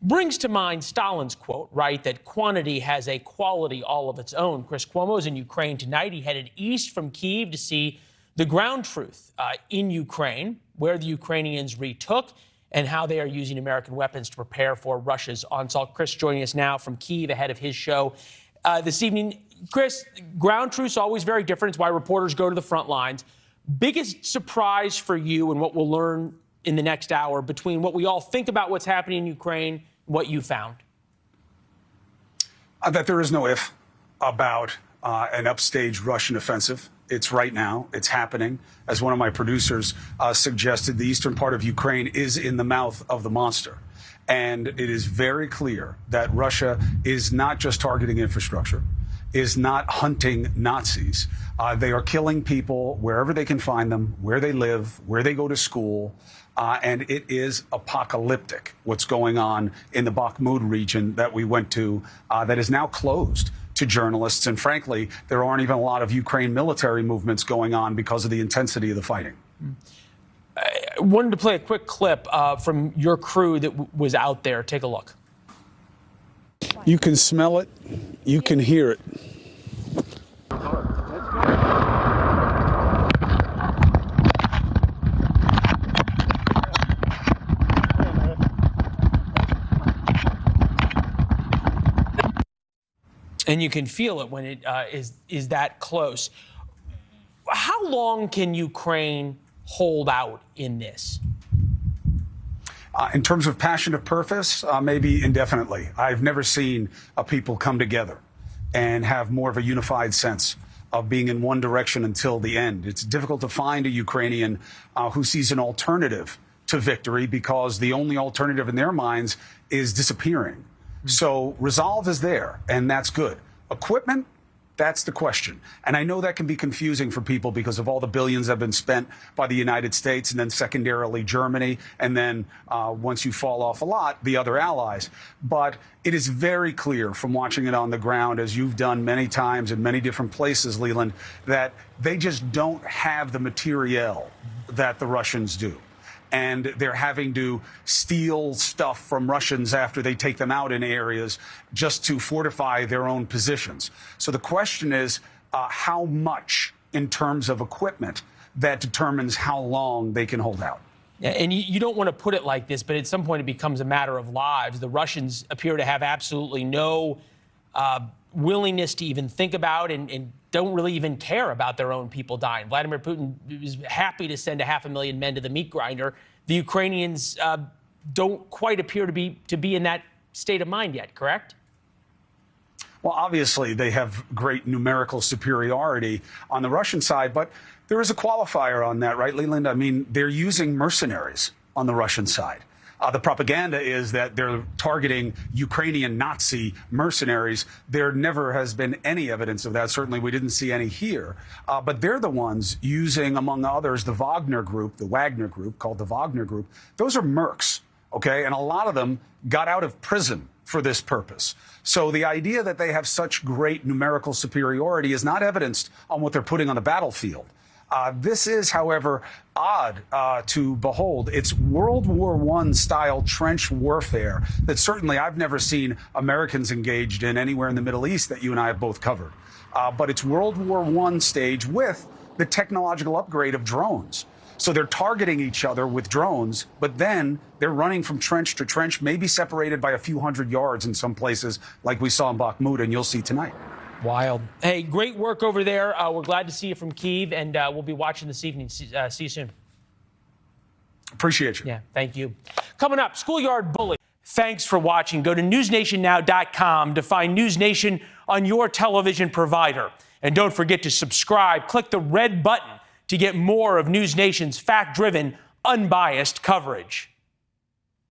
Brings to mind Stalin's quote, right, that quantity has a quality all of its own. Chris Cuomo is in Ukraine tonight. He headed east from Kyiv to see the ground truth in Ukraine, where the Ukrainians retook and how they are using American weapons to prepare for Russia's onslaught. Chris joining us now from Kyiv ahead of his show this evening. Chris, ground truth's always very different. It's why reporters go to the front lines. Biggest surprise for you and what we'll learn in the next hour between what we all think about what's happening in Ukraine and what you found? That there is no if about an upstaged Russian offensive. It's right now. It's happening. As one of my producers suggested, the eastern part of Ukraine is in the mouth of the monster. And it is very clear that Russia is not just targeting infrastructure, is not hunting Nazis. They are killing people wherever they can find them, where they live, where they go to school. And it is apocalyptic what's going on in the Bakhmut region that we went to that is now closed to journalists. And frankly, there aren't even a lot of Ukraine military movements going on because of the intensity of the fighting. I wanted to play a quick clip from your crew that was out there. Take a look. You can smell it. You can hear it. And you can feel it when it is that close. How long can Ukraine hold out in this? In terms of passion of purpose, maybe indefinitely. I've never seen a people come together and have more of a unified sense of being in one direction until the end. It's difficult to find a Ukrainian who sees an alternative to victory because the only alternative in their minds is disappearing. So resolve is there, and that's good. Equipment, that's the question. And I know that can be confusing for people because of all the billions that have been spent by the United States and then secondarily Germany, and then once you fall off a lot, the other allies. But it is very clear from watching it on the ground, as you've done many times in many different places, Leland, that they just don't have the materiel that the Russians do. And they're having to steal stuff from Russians after they take them out in areas just to fortify their own positions. So the question is how much in terms of equipment that determines how long they can hold out. Yeah, and you don't want to put it like this, but at some point it becomes a matter of lives. The Russians appear to have absolutely no willingness to even think about and don't really even care about their own people dying. Vladimir Putin is happy to send 500,000 men to the meat grinder. The Ukrainians don't quite appear to be in that state of mind yet, correct? Well, obviously, they have great numerical superiority on the Russian side, but there is a qualifier on that, right, Leland? I mean, they're using mercenaries on the Russian side. The propaganda is that they're targeting Ukrainian Nazi mercenaries. There never has been any evidence of that. Certainly, we didn't see any here. But they're the ones using, among others, the Wagner Group, called the Wagner Group. Those are mercs, okay? And a lot of them got out of prison for this purpose. So the idea that they have such great numerical superiority is not evidenced on what they're putting on the battlefield. This is, however, odd to behold. It's World War I style trench warfare that certainly I've never seen Americans engaged in anywhere in the Middle East that you and I have both covered. But it's World War I stage with the technological upgrade of drones. So they're targeting each other with drones, but then they're running from trench to trench, maybe separated by a few hundred yards in some places like we saw in Bakhmut and you'll see tonight. Wild. Hey, great work over there. We're glad to see you from Kyiv, and we'll be watching this evening. See you soon. Appreciate you. Yeah, thank you. Coming up, schoolyard bully. Thanks for watching. Go to newsnationnow.com to find NewsNation on your television provider. And don't forget to subscribe. Click the red button to get more of NewsNation's fact-driven, unbiased coverage.